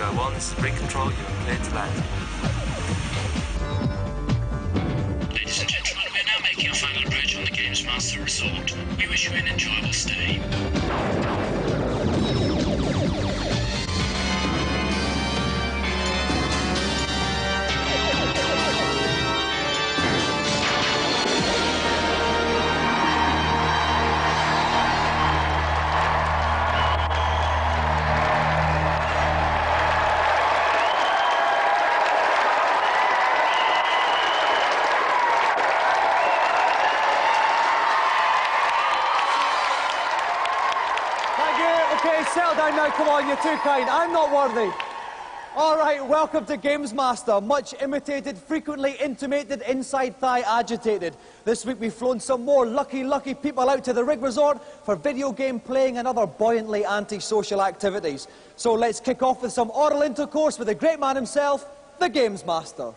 go once, recontrol, you are clear to land. Ladies and gentlemen, we are now making our final approach on the Gamesmaster Resort. We wish you an enjoyable stay. Settle down now, come on, you're too kind. I'm not worthy. All right, welcome to Gamesmaster. Much imitated, frequently intimated, inside thigh agitated. This week we've flown some more lucky people out to the Rig Resort for video game playing and other buoyantly anti-social activities. So let's kick off with some oral intercourse with the great man himself, the Gamesmaster.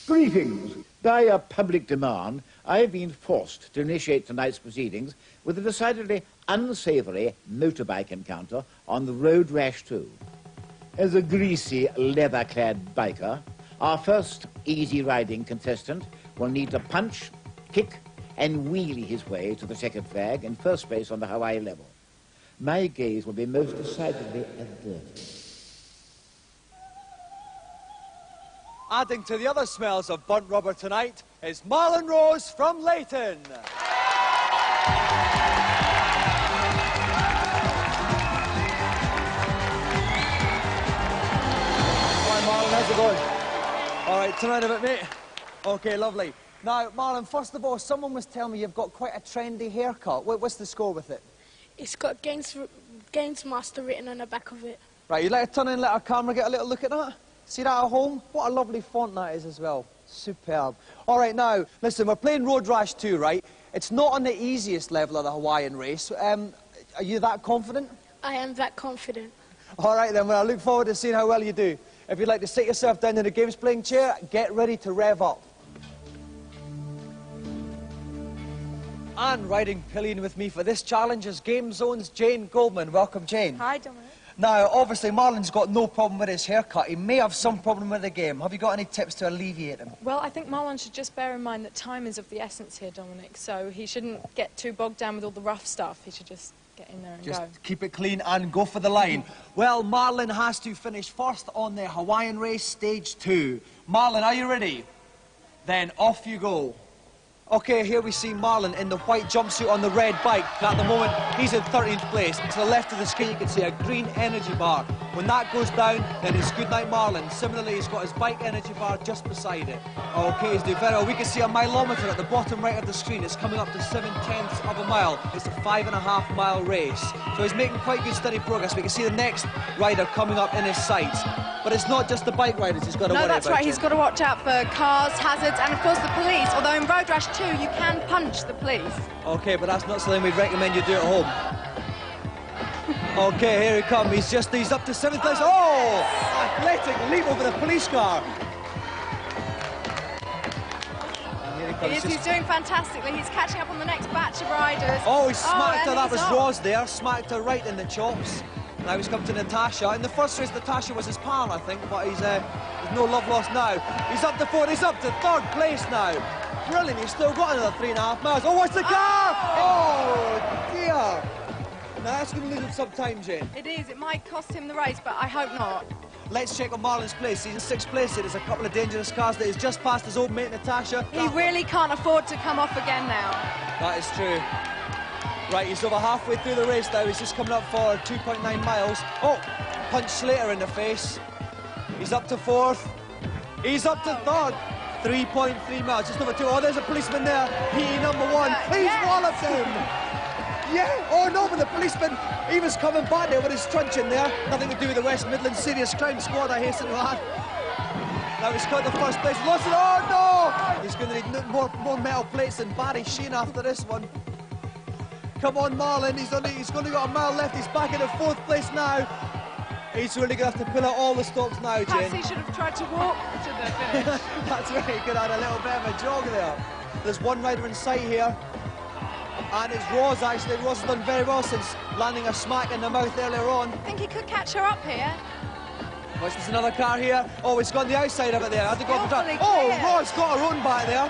Greetings. By a public demand, I have been forced to initiate tonight's proceedings with a decidedly unsavoury motorbike encounter on the Road Rash 2. As a greasy, leather-clad biker, our first easy-riding contestant will need to punch, kick, and wheelie his way to the checkered flag in first place on the Hawaii level. My gaze will be most decidedly averted. Adding to the other smells of burnt rubber tonight is Marlon Rose from Leighton. How's it going? All right, tonight a bit, mate. Okay, lovely. Now, Marlon, first of all, someone was telling me you've got quite a trendy haircut. What's the score with it? It's got Gamesmaster written on the back of it. Right, you'd like to turn in and let our camera get a little look at that? See that at home? What a lovely font that is as well. Superb. All right, now, listen, we're playing Road Rash 2, right? It's not on the easiest level of the Hawaiian race. Are you that confident? I am that confident. All right, then, well, I look forward to seeing how well you do. If you'd like to sit yourself down in the games playing chair, get ready to rev up. And riding pillion with me for this challenge is Game Zone's Jane Goldman. Welcome, Jane. Hi, Dominic. Now, obviously, Marlon's got no problem with his haircut. He may have some problem with the game. Have you got any tips to alleviate him? Well, I think Marlon should just bear in mind that time is of the essence here, Dominic, so he shouldn't get too bogged down with all the rough stuff. He should just get in there and Just go. keep it clean and go for the line. Well, Marlon has to finish first on the Hawaiian race, stage 2. Marlon, are you ready? Then off you go. Okay, here we see Marlon in the white jumpsuit on the red bike. And at the moment, he's in 13th place. To the left of the screen, you can see a green energy bar. When that goes down, then it's good night, Marlon. Similarly, he's got his bike energy bar just beside it. Okay, he's doing very well. We can see a mileometer at the bottom right of the screen. It's coming up to 7/10 of a mile. It's a 5.5 mile race. So he's making quite good steady progress. We can see the next rider coming up in his sights. But it's not just the bike riders he's got to worry about. No, that's right. He's got to watch out for cars, hazards, and of course the police. Although in Road Rash 2, you can punch the police. Okay, but that's not something we'd recommend you do at home. Okay, here he comes. He's up to 7th place. Oh! Athletic leap over the police car. And here he comes. He's doing fantastically. He's catching up on the next batch of riders. Oh, he smacked her. That was off. Roz there. Smacked her right in the chops. Now he's come to Natasha. In the first race, Natasha was his pal, I think, but there's no love lost now. He's up to 4th. He's up to 3rd place now. Brilliant. He's still got another 3.5 miles. Oh, what's the car? Oh, dear. Now that's going to lose him some time, Jane. It is. It might cost him the race, but I hope not. Let's check on Marlon's place. He's in 6th place. There's a couple of dangerous cars that he's just passed his old mate Natasha. He really can't afford to come off again now. That is true. Right, he's over halfway through the race now. He's just coming up for 2.9 miles. Oh, punch Slater in the face. He's up to 4th. He's up to 3rd. 3.3 miles, just over 2. Oh, there's a policeman there. PE number 1. He's walloped him. Yeah. Oh, no, but the policeman, he was coming back there with his truncheon there. Nothing to do with the West Midlands Serious Crime Squad, I hasten to add. Now he's got the first place. Lost it. Oh, no! He's going to need more metal plates than Barry Sheen after this one. Come on, Marlon. He's only got a mile left. He's back in the 4th place now. He's really going to have to pull out all the stops now, Jane. Perhaps he should have tried to walk to the finish. That's right, he could have had a little bit of a jog there. There's one rider in sight here. And it's Roz, actually. Roz has done very well since landing a smack in the mouth earlier on. I think he could catch her up here. Watch, there's another car here. Oh, he's gone the outside of it there. Had to go up the Carefully top. Oh, clear. Rod's got a run back there.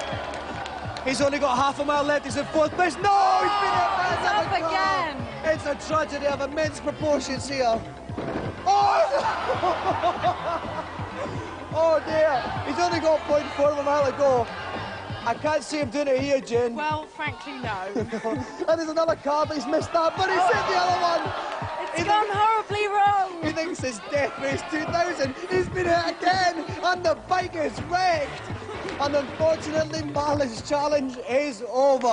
He's only got half a mile left. He's in fourth place. No, he's been hit by It's another up car. again. It's a tragedy of immense proportions here. Oh! Oh dear. He's only got 0.4 of a mile to go. I can't see him doing it here, Jen. Well, frankly, no. And there's another car, but he's missed that. But he's hit the other one. It's gone horribly wrong. He thinks it's Death Race 2000. He's been hit again, and the bike is wrecked. And unfortunately, Marlon's challenge is over.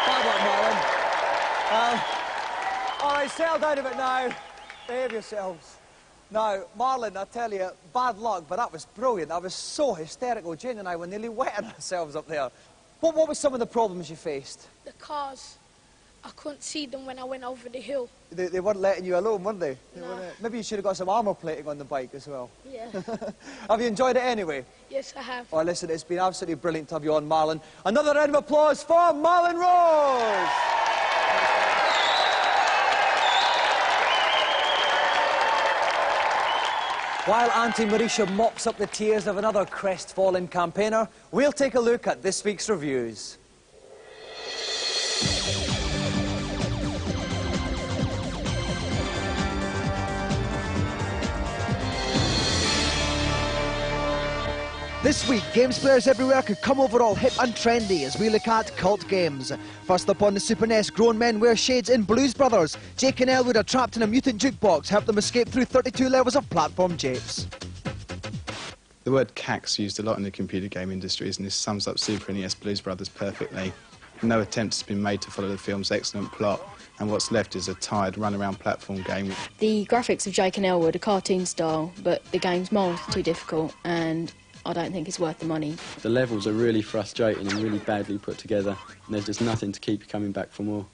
Bad luck, Marlon. All right, settle down a bit now. Behave yourselves. Now, Marlon, I tell you, bad luck, but that was brilliant. That was so hysterical. Jane and I were nearly wetting ourselves up there. What were some of the problems you faced? The cars, I couldn't see them when I went over the hill. They weren't letting you alone, weren't they? No. Maybe you should have got some armour plating on the bike as well. Yeah. Have you enjoyed it anyway? Yes, I have. Oh, listen, it's been absolutely brilliant to have you on, Marlon. Another round of applause for Marlon Rose! While Auntie Marisha mops up the tears of another crestfallen campaigner, we'll take a look at this week's reviews. This week, games players everywhere could come over all hip and trendy as we look at cult games. First up on the Super NES, grown men wear shades in Blues Brothers. Jake and Elwood are trapped in a mutant jukebox, help them escape through 32 levels of platform japes. The word cack's used a lot in the computer game industries, and this sums up Super NES Blues Brothers perfectly. No attempt has been made to follow the film's excellent plot, and what's left is a tired run-around platform game. The graphics of Jake and Elwood are cartoon style, but the game's miles too difficult, and I don't think it's worth the money. The levels are really frustrating and really badly put together, and there's just nothing to keep you coming back for more.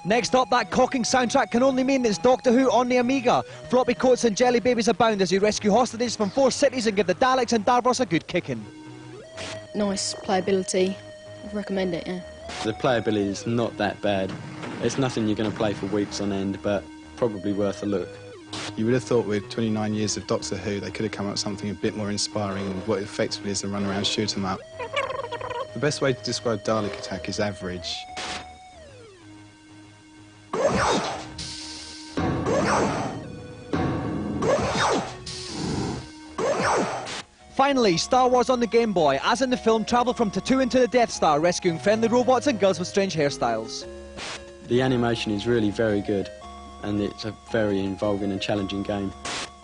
Next up, that cocking soundtrack can only mean it's Doctor Who on the Amiga. Floppy coats and jelly babies abound as you rescue hostages from 4 cities and give the Daleks and Davros a good kicking. Nice playability. I'd recommend it, yeah. The playability is not that bad. It's nothing you're going to play for weeks on end, but probably worth a look. You would have thought with 29 years of Doctor Who they could have come up with something a bit more inspiring than what effectively is a run-around shoot 'em up. The best way to describe Dalek Attack is average. Finally, Star Wars on the Game Boy. As in the film, travel from Tatooine to the Death Star, rescuing friendly robots and girls with strange hairstyles. The animation is really very good, and it's a very involving and challenging game.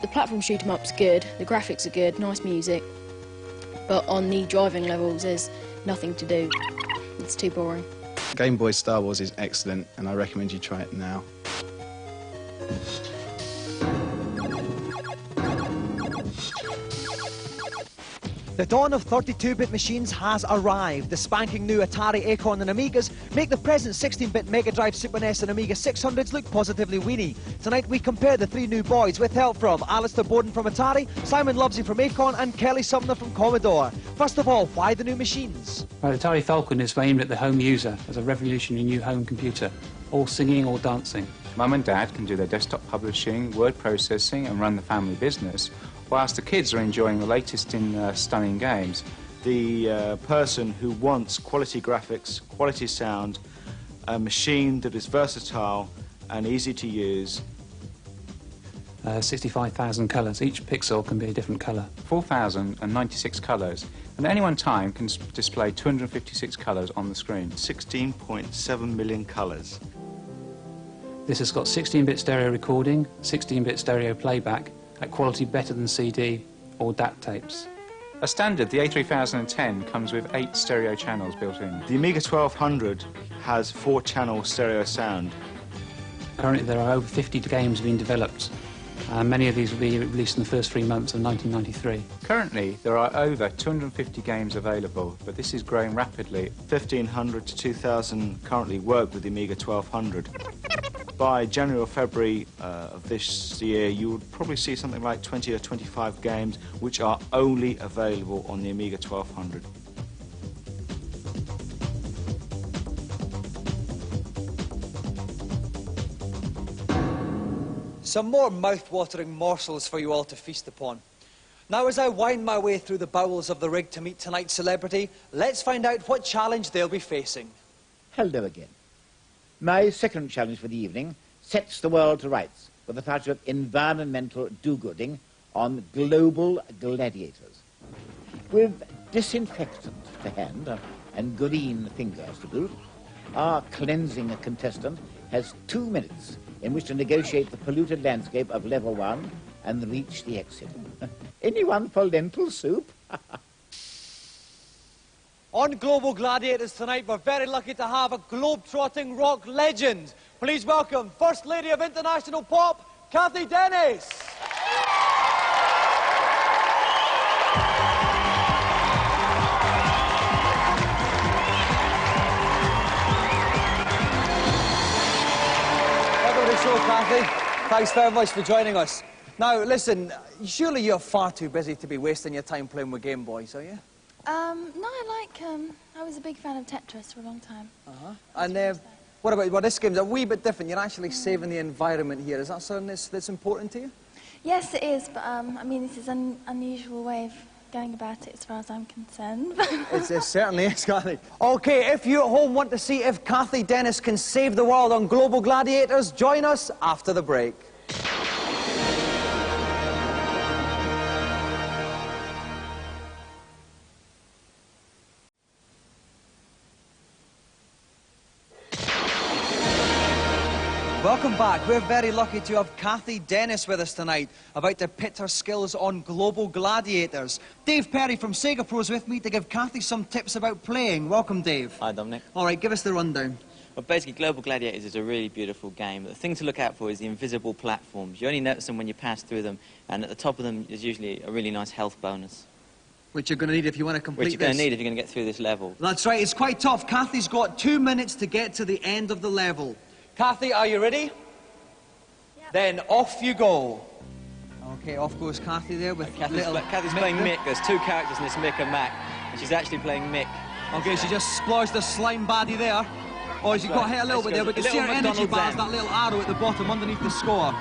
The platform shoot 'em up's good, the graphics are good, nice music, but on the driving levels there's nothing to do. It's too boring. Game Boy Star Wars is excellent, and I recommend you try it now. The dawn of 32-bit machines has arrived. The spanking new Atari, Acorn and Amigas make the present 16-bit Mega Drive, Super NES and Amiga 600s look positively weeny. Tonight we compare the 3 new boys with help from Alistair Bowden from Atari, Simon Lovesey from Acorn and Kelly Sumner from Commodore. First of all, why the new machines? Well, Atari Falcon is aimed at the home user as a revolutionary new home computer, all singing, all dancing. Mum and Dad can do their desktop publishing, word processing and run the family business, whilst the kids are enjoying the latest in stunning games. The person who wants quality graphics, quality sound, a machine that is versatile and easy to use. 65,000 colours. Each pixel can be a different colour. 4,096 colours, and at any one time can display 256 colours on the screen. 16.7 million colours. This has got 16-bit stereo recording, 16-bit stereo playback, at quality better than CD or DAT tapes. As standard, the A3010 comes with 8 stereo channels built in. The Amiga 1200 has 4-channel stereo sound. Currently there are over 50 games being developed. Many of these will be released in the first 3 months of 1993. Currently there are over 250 games available, but this is growing rapidly. 1,500 to 2,000 currently work with the Amiga 1200. by January or February of this year, you would probably see something like 20 or 25 games which are only available on the Amiga 1200. Some more mouth-watering morsels for you all to feast upon. Now, as I wind my way through the bowels of the rig to meet tonight's celebrity, let's find out what challenge they'll be facing. Hello again. My second challenge for the evening sets the world to rights with a touch of environmental do-gooding on global gladiators. With disinfectant to hand and green fingers to boot, our cleansing contestant has 2 minutes in which to negotiate the polluted landscape of level 1 and reach the exit. Anyone for lentil soup? On Global Gladiators tonight, we're very lucky to have a globe-trotting rock legend. Please welcome First Lady of International Pop, Cathy Dennis. Welcome to the show, Cathy. Thanks very much for joining us. Now, listen, surely you're far too busy to be wasting your time playing with Game Boys, are you? No, I was a big fan of Tetris for a long time. And what about, well, this game's a wee bit different. You're actually saving the environment here. Is that something that's important to you? Yes, it is, but I mean, this is an unusual way of going about it as far as I'm concerned. It certainly is, Cathy. Okay, if you at home want to see if Cathy Dennis can save the world on Global Gladiators, join us after the break. Welcome back. We're very lucky to have Cathy Dennis with us tonight, about to pit her skills on Global Gladiators. Dave Perry from Sega Pro is with me to give Cathy some tips about playing. Welcome, Dave. Hi, Dominic. All right, give us the rundown. Well, basically, Global Gladiators is a really beautiful game. The thing to look out for is the invisible platforms. You only notice them when you pass through them, and at the top of them is usually a really nice health bonus. Which you're going to need if you want to complete this. Which you're going to need if you're going to get through this level. That's right, it's quite tough. Cathy's got 2 minutes to get to the end of the level. Cathy, are you ready? Yeah. Then off you go. Okay, off goes Cathy there with Cathy's playing Mick. There's two characters in this, Mick and Mac, and she's actually playing Mick. Okay, she just sploished the slime baddie there. Oh, she got hit a little bit there, but you can see her energy bar's that little arrow at the bottom underneath the score.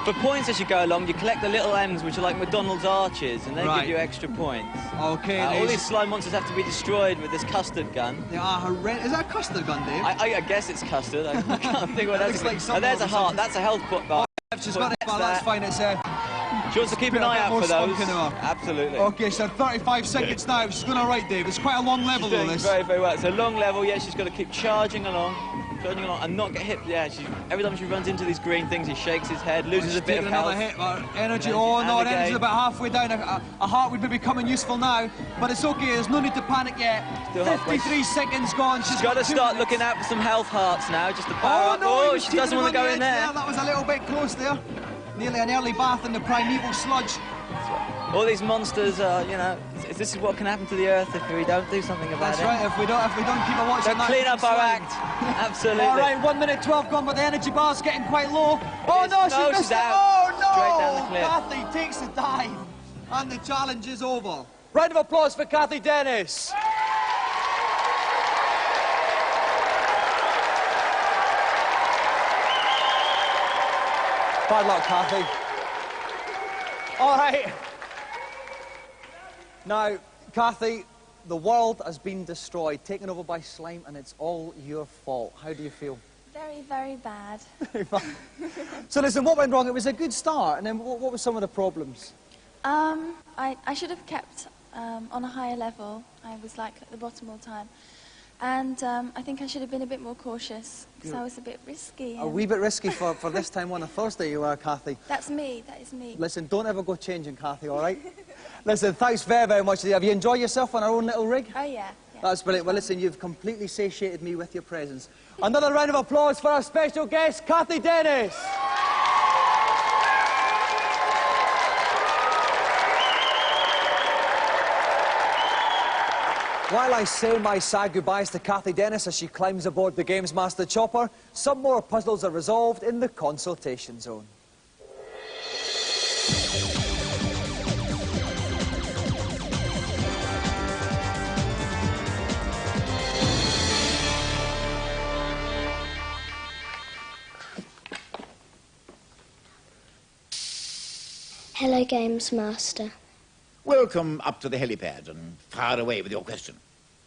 For points as you go along, you collect the little M's, which are like McDonald's arches, and they give you extra points. Okay. All these slime monsters have to be destroyed with this custard gun. They are horrendous. Is that a custard gun, Dave? I guess it's custard. I can't think what that's like. Oh, there's a heart. That's a health bar. She's got it, but that's fine. It's she wants to keep an eye out for those. Absolutely. Okay, so 35 seconds now. She's going all right, Dave. It's quite a long level, though, this. Very, very well. It's a long level. Yeah, she's got to keep charging along, and not get hit. Yeah, every time she runs into these green things, he shakes his head, loses a bit of health. Another hit. Energy. Oh no, energy's about halfway down. A heart would be becoming useful now, but it's okay. There's no need to panic yet. 53 seconds gone. She's got to start looking out for some health hearts now, just to power up. Oh, she doesn't want to go in there. Yeah, that was a little bit close there. Nearly an early bath in the primeval sludge. All these monsters are, this is what can happen to the Earth if we don't do something about it. That's right, if we don't keep a watch on that. Clean up our act. Absolutely. All right, 1 minute 12 gone, but the energy bar's getting quite low. Oh no, she's out. Oh no! Straight down the cliff. Cathy takes a dive, and the challenge is over. Round of applause for Cathy Dennis. Bad luck, Cathy. All right. Now, Cathy, the world has been destroyed, taken over by slime, and it's all your fault. How do you feel? Very, very bad. So listen, what went wrong? It was a good start, and then what were some of the problems? I should have kept on a higher level. I was like at the bottom all the time. And I think I should have been a bit more cautious, because I was a bit risky. A wee bit risky for this time on a Thursday, you are, Cathy. That's me, that is me. Listen, don't ever go changing, Cathy, all right? Listen, thanks very, very much. Have you enjoyed yourself on our own little rig? Oh, yeah. That's brilliant. Well, listen, you've completely satiated me with your presence. Another round of applause for our special guest, Cathy Dennis. While I say my sad goodbyes to Cathy Dennis as she climbs aboard the Gamesmaster chopper, some more puzzles are resolved in the consultation zone. Hello, Gamesmaster. Welcome up to the helipad and fire away with your question.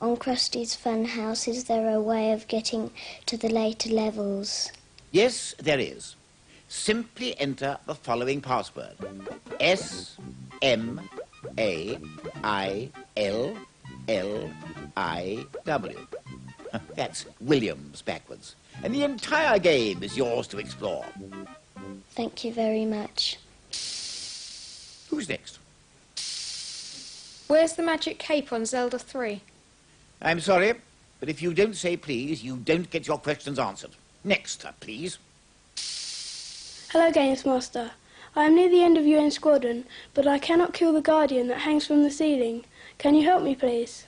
On Krusty's Funhouse, is there a way of getting to the later levels? Yes, there is. Simply enter the following password. S-M-A-I-L-L-I-W. That's Williams backwards. And the entire game is yours to explore. Thank you very much. Who's next? Where's the magic cape on Zelda 3? I'm sorry, but if you don't say please, you don't get your questions answered. Next, please. Hello, Gamesmaster. I am near the end of UN Squadron, but I cannot kill the Guardian that hangs from the ceiling. Can you help me, please?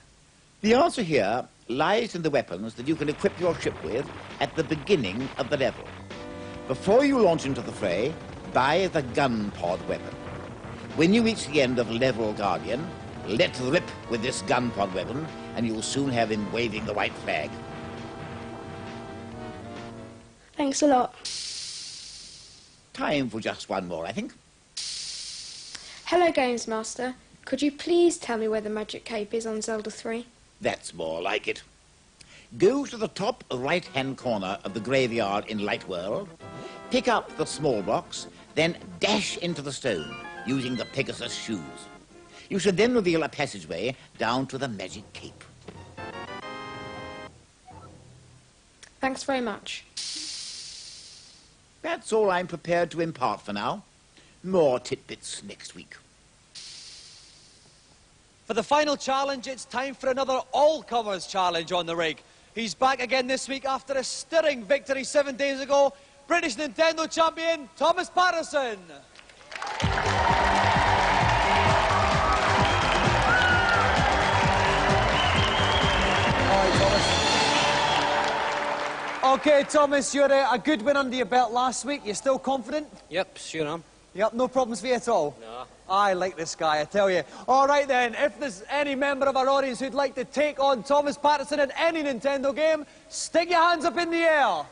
The answer here lies in the weapons that you can equip your ship with at the beginning of the level. Before you launch into the fray, buy the gun pod weapon. When you reach the end of level Guardian, let rip with this gun pod weapon, and you'll soon have him waving the white flag. Thanks a lot. Time for just one more, I think. Hello, Gamesmaster. Could you please tell me where the magic cape is on Zelda 3? That's more like it. Go to the top right-hand corner of the graveyard in Light World, pick up the small box, then dash into the stone using the Pegasus shoes. You should then reveal a passageway down to the magic cape. Thanks very much. That's all I'm prepared to impart for now. More tidbits next week. For the final challenge, it's time for another all-comers challenge on the rig. He's back again this week after a stirring victory 7 days ago. British Nintendo champion, Thomas Patterson. Okay, Thomas, you had a good win under your belt last week. You still confident? Yep, sure am. Yep, no problems for you at all? No. I like this guy, I tell you. All right then, if there's any member of our audience who'd like to take on Thomas Patterson in any Nintendo game, stick your hands up in the air.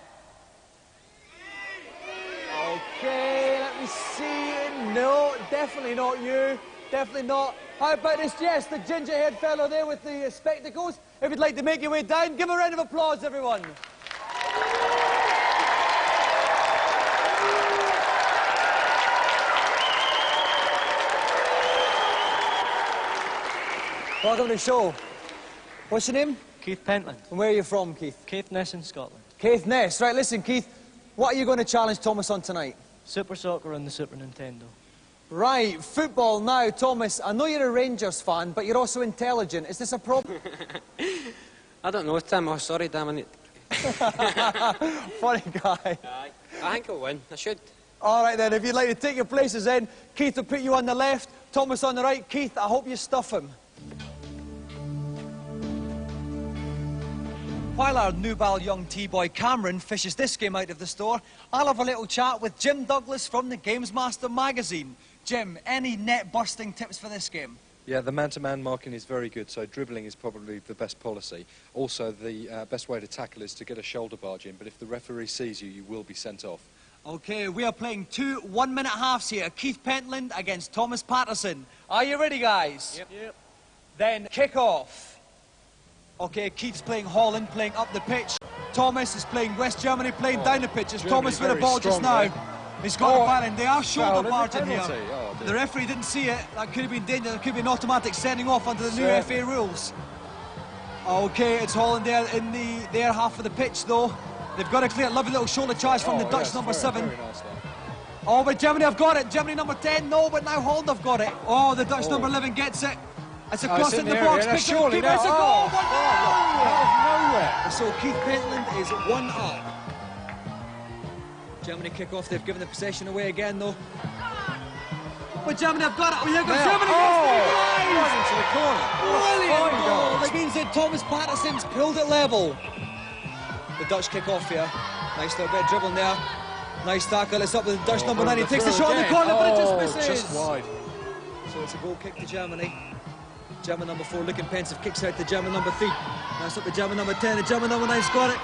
Okay, let me see. No, definitely not you. Definitely not. How about this? Yes, the ginger-haired fellow there with the spectacles. If you'd like to make your way down, give a round of applause, everyone. Welcome to the show. What's your name? Keith Pentland. And where are you from, Keith? Caithness in Scotland. Caithness. Right, listen, Keith. What are you going to challenge Thomas on tonight? Super Soccer on the Super Nintendo. Right, football now. Thomas, I know you're a Rangers fan, but you're also intelligent. Is this a problem? I don't know, Tim. Oh, sorry, damn it. Funny guy. Aye. I think I'll win. I should. All right, then. If you'd like to take your places in, Keith will put you on the left, Thomas on the right. Keith, I hope you stuff him. While our nubile young T-boy Cameron fishes this game out of the store, I'll have a little chat with Jim Douglas from the Gamesmaster magazine. Jim, any net-busting tips for this game? Yeah, the man-to-man marking is very good, so dribbling is probably the best policy. Also, the best way to tackle is to get a shoulder barge in, but if the referee sees you, you will be sent off. OK, we are playing 2 one-minute halves here. Keith Pentland against Thomas Patterson. Are you ready, guys? Yep. Then kick off. OK, Keith's playing Holland, playing up the pitch. Thomas is playing West Germany, playing down the pitch. It's Thomas with the ball just now. He's got the ball in. They are shoulder barging here. The referee didn't see it. That could have been danger. There could be an automatic sending off under the new FA rules. OK, it's Holland there in their half of the pitch, though. They've got a clear, lovely little shoulder charge from the Dutch number 7. Very nice, oh, but Germany have got it. Germany number 10, no, but now Holland have got it. Oh, the Dutch number 11 gets it. It's a cross in the box. It's a goal. 1-0. Out of nowhere. So Keith Pentland is 1 up. Germany kick off. They've given the possession away again, though. with Germany. I've got it. Oh, here comes Now. Germany. Right into the corner. Brilliant Fine goal. goals. That means that Thomas Patterson's pulled it level. The Dutch kick off here. Nice little bit of dribbling there. Nice tackle. It's up with the Dutch number 9. He takes the shot in the corner, but it just misses. Just wide. So it's a goal kick to Germany. German number 4 looking pensive, kicks out to German number 3. Now it's up to German number 10, and German number 9's got it.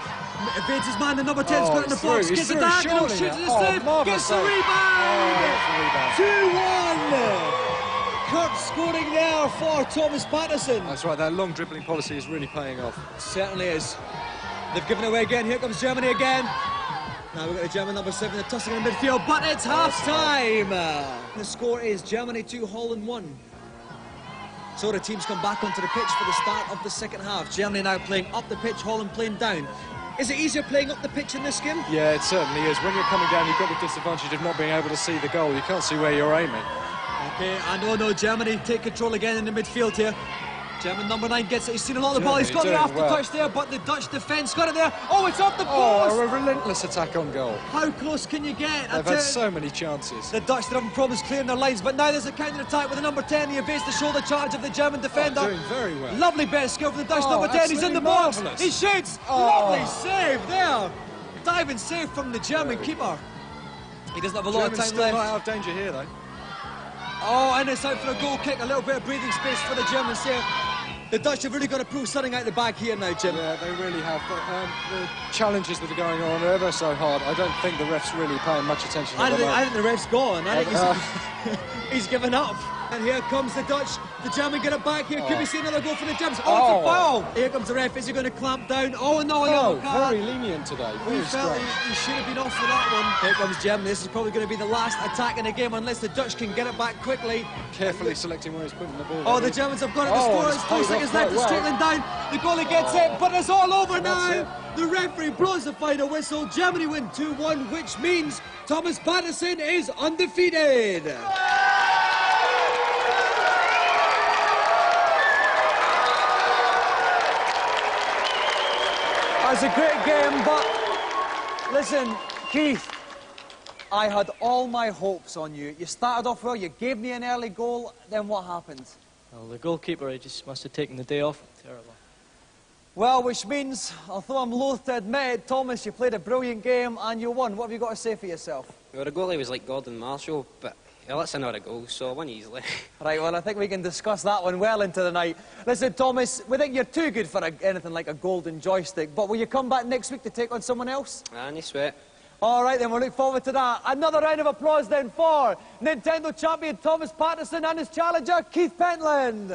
Evades his man, the number 10's got it in the box, gets it back, and shoots it, save, gets the rebound! 2-1! Kurt scoring there for Thomas Patterson. That's right, that long dribbling policy is really paying off. It certainly is. They've given away again, here comes Germany again. Now we've got the German number 7, they're tossing in the midfield, but it's half-time! The score is Germany 2, Holland 1. So the teams come back onto the pitch for the start of the second half. Germany now playing up the pitch, Holland playing down. Is it easier playing up the pitch in this game? Yeah, it certainly is. When you're coming down, you've got the disadvantage of not being able to see the goal. You can't see where you're aiming. Okay, and oh no, Germany take control again in the midfield here. German number 9 gets it, he's seen a lot of the ball, he's got the after-touch there, but the Dutch defence got it there. Oh, it's off the post! Oh, a relentless attack on goal. How close can you get? They've had so many chances. The Dutch, they're having problems clearing their lines, but now there's a counter-attack with the number 10. He evades the shoulder charge of the German defender. Doing very well. Lovely bit of skill from the Dutch number 10. He's in the box. Marvellous. He shoots. Lovely save there. Diving save from the German keeper. He doesn't have a lot of time still left. not out of danger here, though. Oh, and it's out for a goal kick. A little bit of breathing space for the Germans here. The Dutch have really got to pull something out the bag here now, Jim. Yeah, they really have. But, the challenges that are going on are ever so hard. I don't think the ref's really paying much attention to I think the ref's gone. I think he's given up. And here comes the Dutch. The German get it back here. Could we see another goal for the Germans? Oh, it's a foul! Here comes the ref. Is he going to clamp down? Oh, no, yellow card. Very lenient today. We felt he should have been off for that one. Here comes Germany. This is probably going to be the last attack in the game unless the Dutch can get it back quickly. Carefully selecting where he's putting the ball. Oh, the Germans have got it to score. It's 2 seconds left. It's straightling down. The goalie gets it, but it's all over now. The referee blows the final whistle. Germany win 2-1, which means Thomas Patterson is undefeated. It's a great game, but listen, Keith, I had all my hopes on you. You started off well, you gave me an early goal, then what happened? Well, the goalkeeper, he just must have taken the day off. Terrible. Well, which means, although I'm loath to admit it, Thomas, you played a brilliant game and you won. What have you got to say for yourself? Well, the goalie was like Gordon Marshall, but he lets another goal, so I won easily. Right, well, I think we can discuss that one well into the night. Listen, Thomas, we think you're too good for anything like a golden joystick, but will you come back next week to take on someone else? No sweat. All right, then, we'll look forward to that. Another round of applause, then, for Nintendo champion Thomas Patterson and his challenger, Keith Pentland.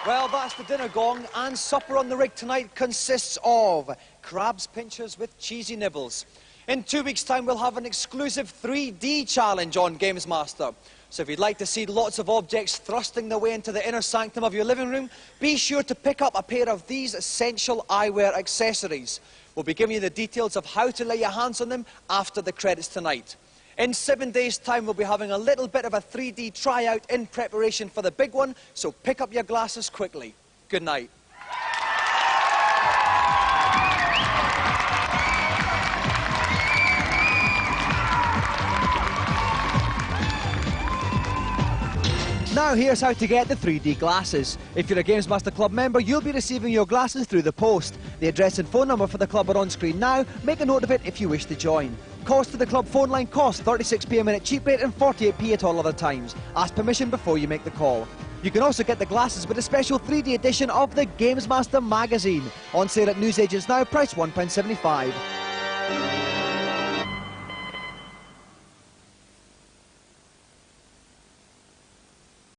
Well, that's the dinner gong, and supper on the rig tonight consists of crabs pinchers with cheesy nibbles. In 2 weeks' time, we'll have an exclusive 3D challenge on Gamesmaster. So if you'd like to see lots of objects thrusting their way into the inner sanctum of your living room, be sure to pick up a pair of these essential eyewear accessories. We'll be giving you the details of how to lay your hands on them after the credits tonight. In 7 days' time, we'll be having a little bit of a 3D tryout in preparation for the big one, so pick up your glasses quickly. Good night. Now here's how to get the 3D glasses. If you're a Gamesmaster Club member, you'll be receiving your glasses through the post. The address and phone number for the club are on screen now. Make a note of it if you wish to join. Cost to the club phone line costs 36p a minute cheap rate and 48p at all other times. Ask permission before you make the call. You can also get the glasses with a special 3D edition of the Gamesmaster magazine. On sale at newsagents now, price £1.75.